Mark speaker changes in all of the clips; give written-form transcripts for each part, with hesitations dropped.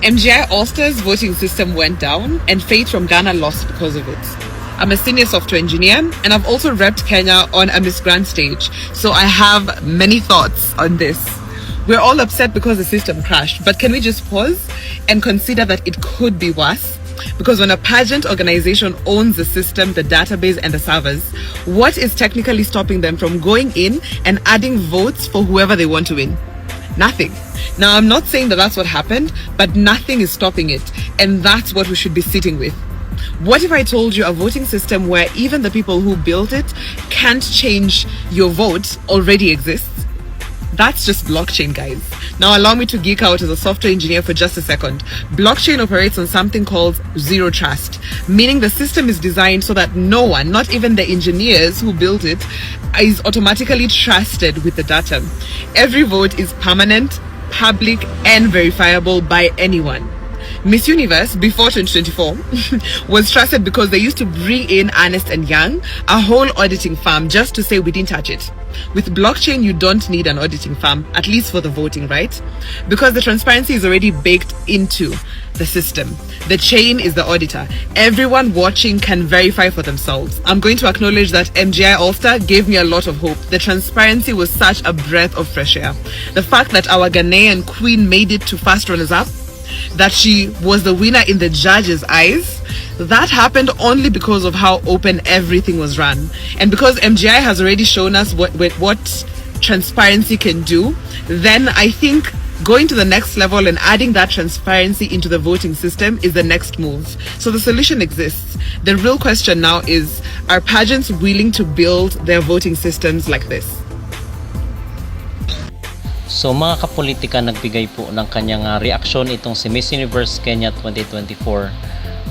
Speaker 1: MGI All-Stars voting system went down and Faith from Ghana lost because of it. I'm a senior software engineer and I've also repped Kenya on a Miss Grand stage, so I have many thoughts on this. We're all upset because the system crashed, but can we just pause and consider that it could be worse? Because when a pageant organization owns the system, the database and the servers, what is technically stopping them from going in and adding votes for whoever they want to win? Nothing. Now, I'm not saying that that's what happened, but nothing is stopping it. And that's what we should be sitting with. What if I told you a voting system where even the people who built it can't change your vote already exists? That's just blockchain, guys. Now allow me to geek out as a software engineer for just a second. Blockchain operates on something called zero trust, meaning the system is designed so that no one, not even the engineers who built it, is automatically trusted with the data. Every vote is permanent, public, and verifiable by anyone. Miss Universe, before 2024, was trusted because they used to bring in Ernst & Young, a whole auditing firm, just to say we didn't touch it. With blockchain, you don't need an auditing firm, at least for the voting, right? Because the transparency is already baked into the system. The chain is the auditor. Everyone watching can verify for themselves. I'm going to acknowledge that MGI All-Star gave me a lot of hope. The transparency was such a breath of fresh air. The fact that our Ghanaian queen made it to first runners-up, that she was the winner in the judges' eyes, that happened only because of how open everything was run. And because MGI has already shown us what transparency can do, then I think going to the next level and adding that transparency into the voting system is the next move. So the solution exists. The real question now is, are pageants willing to build their voting systems like this?
Speaker 2: So mga kapolitika, nagbigay po ng kanyang reaksyon itong si Miss Universe Kenya 2024,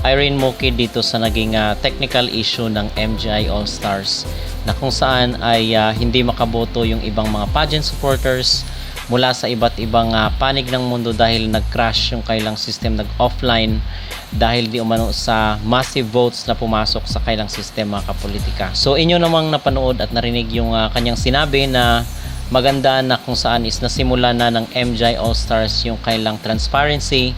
Speaker 2: Irene Moki, dito sa naging technical issue ng MGI All-Stars, na kung saan ay hindi makaboto yung ibang mga pageant supporters mula sa iba't ibang panig ng mundo dahil nag-crash yung kailang system, nag-offline dahil di umano sa massive votes na pumasok sa kailang system, mga kapolitika. So inyo namang napanood at narinig yung kanyang sinabi na maganda na kung saan is nasimula na ng MGI All-Stars yung kailang transparency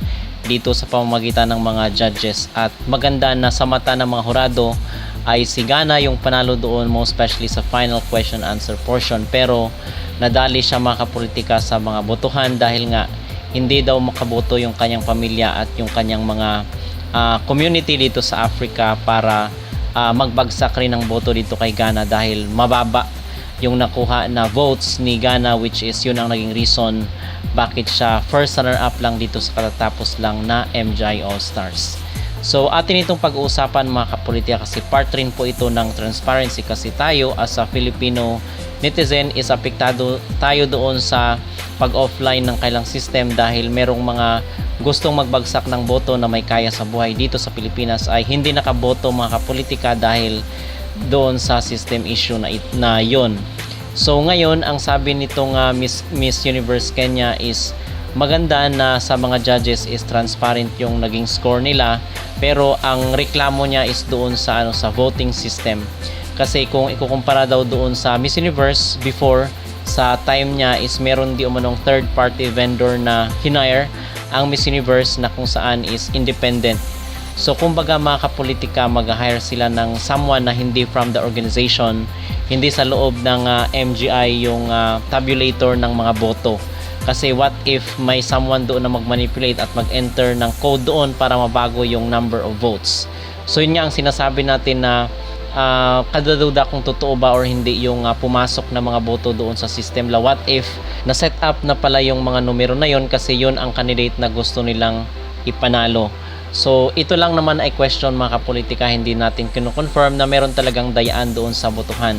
Speaker 2: dito sa pamamagitan ng mga judges, at maganda na sa mata ng mga hurado ay si Ghana yung panalo doon, most especially sa final question answer portion, pero nadali siya, mga kapolitika, sa mga botohan dahil nga hindi daw makaboto yung kanyang pamilya at yung kanyang mga community dito sa Africa para magbagsak rin ng boto dito kay Ghana dahil mababa yung nakuha na votes ni Ghana, which is yun ang naging reason bakit siya first runner-up lang dito sa katatapos lang na MGI All-Stars. So atin itong pag-uusapan, mga kapolitika, kasi part rin po ito ng transparency, kasi tayo as a Filipino netizen is apektado tayo doon sa pag-offline ng kailang system dahil merong mga gustong magbagsak ng boto na may kaya sa buhay dito sa Pilipinas ay hindi nakaboto, mga kapolitika, dahil doon sa system issue na yon. So ngayon, ang sabi nitong Miss Universe Kenya is maganda na sa mga judges is transparent yung naging score nila, pero ang reklamo niya is doon sa sa voting system. Kasi kung ikukumpara daw doon sa Miss Universe before, sa time niya is meron di umanong third party vendor na hinire ang Miss Universe na kung saan is independent. So kumbaga, mga kapolitika, mag-hire sila ng someone na hindi from the organization, hindi sa loob ng MGI yung tabulator ng mga boto. Kasi what if may someone doon na mag-manipulate at mag-enter ng code doon para mabago yung number of votes. So yun nga ang sinasabi natin na kadaduda kung totoo ba or hindi yung pumasok na mga boto doon sa system. What if na-set up na pala yung mga numero na yun kasi yun ang candidate na gusto nilang ipanalo. So ito lang naman ay question, mga kapolitika, hindi natin kino-confirm na meron talagang dayaan doon sa botohan.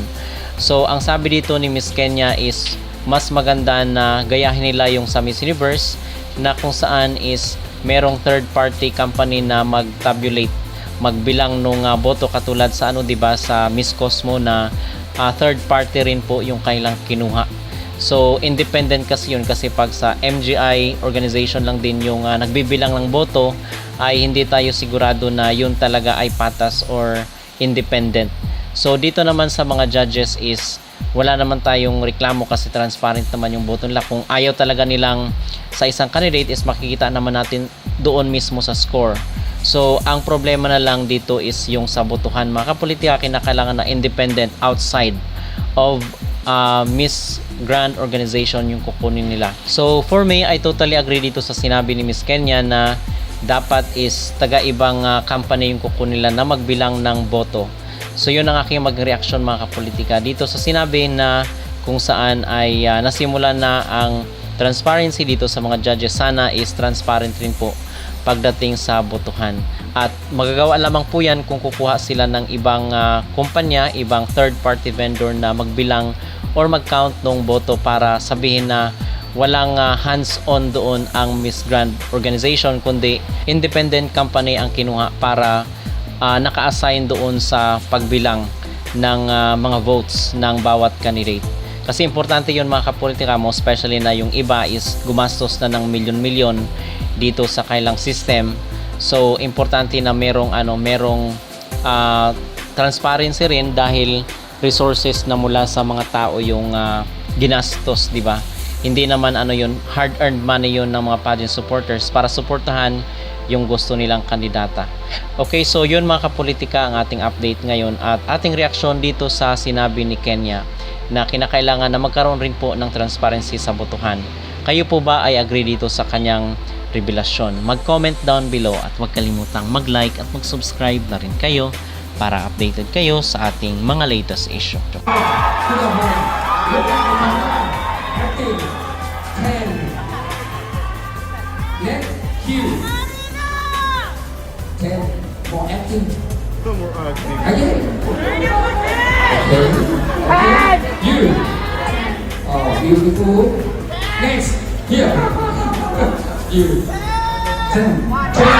Speaker 2: So ang sabi dito ni Miss Kenya is mas maganda na gayahin nila yung sa Miss Universe na kung saan is merong third party company na mag-tabulate, magbilang nung boto, katulad sa diba sa Miss Cosmo na third party rin po yung kailang kinuha. So independent kasi yun, kasi pag sa MGI organization lang din yung nagbibilang ng boto, ay hindi tayo sigurado na yun talaga ay patas or independent. So dito naman sa mga judges is wala naman tayong reklamo kasi transparent naman yung boto nila. Kung ayaw talaga nilang sa isang candidate is makikita naman natin doon mismo sa score. So, ang problema na lang dito is yung sa botohan. Mga kapolitika, kinakailangan na independent outside of Miss Grand Organization yung kukunin nila. So, for me, I totally agree dito sa sinabi ni Miss Kenya na dapat is taga-ibang company yung kukunin nila na magbilang ng boto. So, yun ang aking mag-reaction mga kapolitika dito sa sinabi na kung saan ay nasimula na ang transparency dito sa mga judges. Sana is transparent rin po pagdating sa botohan. At magagawa lamang po yan kung kukuha sila ng ibang kumpanya, ibang third-party vendor na magbilang or mag-count ng boto para sabihin na walang hands-on doon ang Miss Grand Organization, kundi independent company ang kinuha para naka-assign doon sa pagbilang ng mga votes ng bawat candidate. Kasi importante yun mga kapolitika mo, especially na yung iba is gumastos na ng milyon-milyon dito sa kailang system. So, importante na merong transparency rin dahil resources na mula sa mga tao yung ginastos, di ba? Hindi naman yun, hard-earned money yun ng mga pageant supporters para suportahan yung gusto nilang kandidata. Okay, so yun mga kapolitika ang ating update ngayon at ating reaksyon dito sa sinabi ni Kenya na kinakailangan na magkaroon rin po ng transparency sa botohan. Kayo po ba ay agree dito sa kanyang revelasyon? Mag-comment down below at huwag kalimutang mag-like at mag-subscribe na rin kayo para updated kayo sa ating mga latest issue.
Speaker 3: For acting.
Speaker 4: No more acting.
Speaker 3: Again. Okay. You. Oh, beautiful. Next. Here. You. 10.